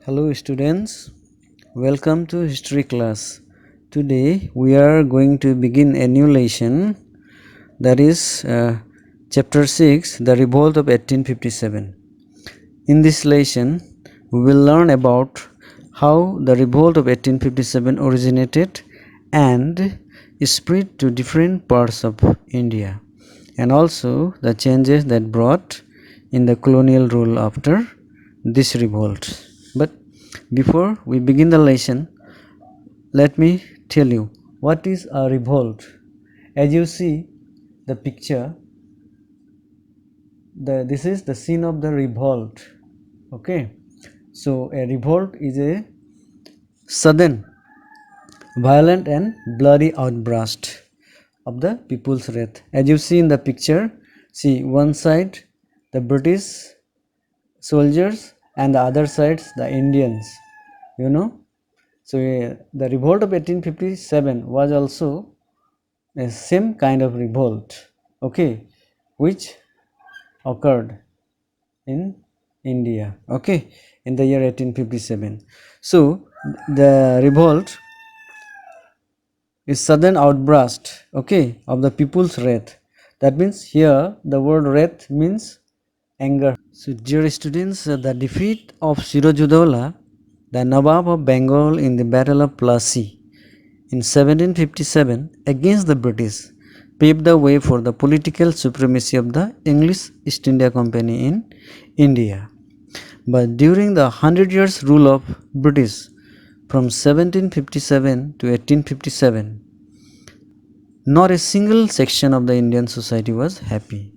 Hello students, welcome to history class. Today we are going to begin a new lesson, that is chapter 6, the revolt of 1857. In this lesson we will learn about how the revolt of 1857 originated and spread to different parts of India, and also the changes that brought in the colonial rule after this revolt. But before we begin the lesson, let me tell you what is a revolt. As you see the picture, this is the scene of the revolt. Okay, so a revolt is a sudden, violent and bloody outburst of the people's wrath. As you see in the picture, see one side the British soldiers and the other sides the Indians, you know. So the revolt of 1857 was also a same kind of revolt, okay, which occurred in India, okay, in the year 1857. So the revolt is sudden outburst, okay, of the people's wrath. That means here the word wrath means anger. So dear students, the defeat of Sirajudaulah, the Nawab of Bengal, in the Battle of Plassey in 1757 against the British paved the way for the political supremacy of the English East India Company in India. But during the 100 years rule of British from 1757 to 1857, not a single section of the Indian society was happy.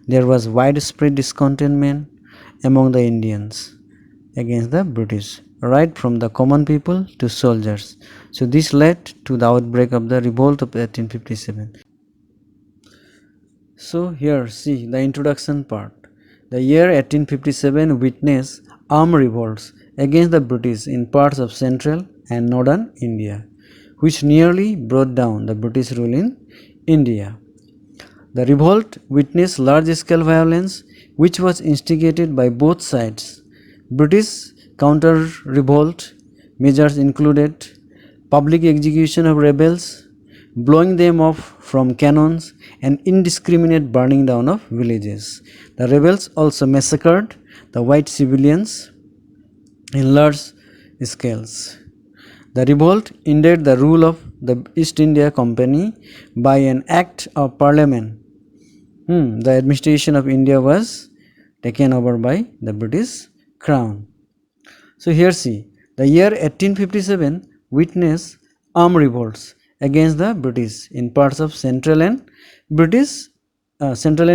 There was widespread discontentment among the Indians against the British, right from the common people to soldiers. So this led to the outbreak of the revolt of 1857. So here see the introduction part. The year 1857 witnessed armed revolts against the British in parts of central and northern India, which nearly brought down the British rule in India. The revolt witnessed large-scale violence which was instigated by both sides. British counter-revolt measures included public execution of rebels, blowing them off from cannons, and indiscriminate burning down of villages. The rebels also massacred the white civilians in large scales. The revolt ended the rule of the East India Company by an act of parliament. The administration of India was taken over by the British Crown. So here see, the year 1857 witnessed armed revolts against the British in parts of central and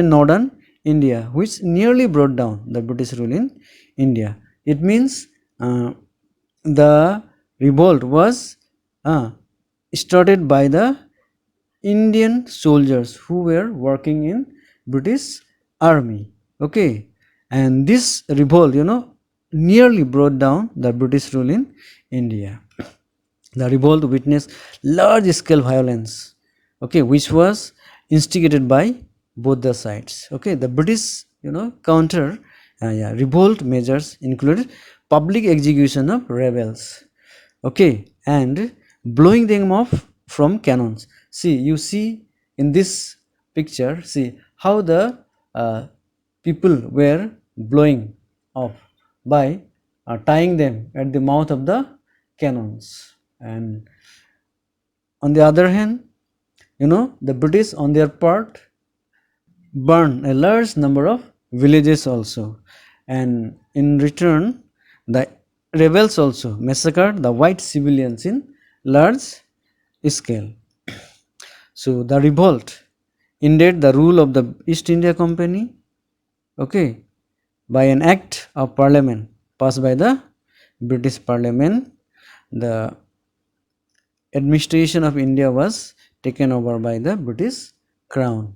northern India, which nearly brought down the British rule in India. It means the revolt was started by the Indian soldiers who were working in British army, okay, and this revolt, nearly brought down the British rule in India. The revolt witnessed large scale violence, okay, which was instigated by both the sides. Okay, the British, counter revolt measures included public execution of rebels, okay, and blowing them off from cannons. See, you see in this picture, see how the people were blowing off by tying them at the mouth of the cannons. And on the other hand, the British on their part burned a large number of villages also, and in return the rebels also massacred the white civilians in large scale. So the revolt ended the rule of the East India Company, okay, by an act of parliament passed by the British Parliament. The administration of India was taken over by the British Crown.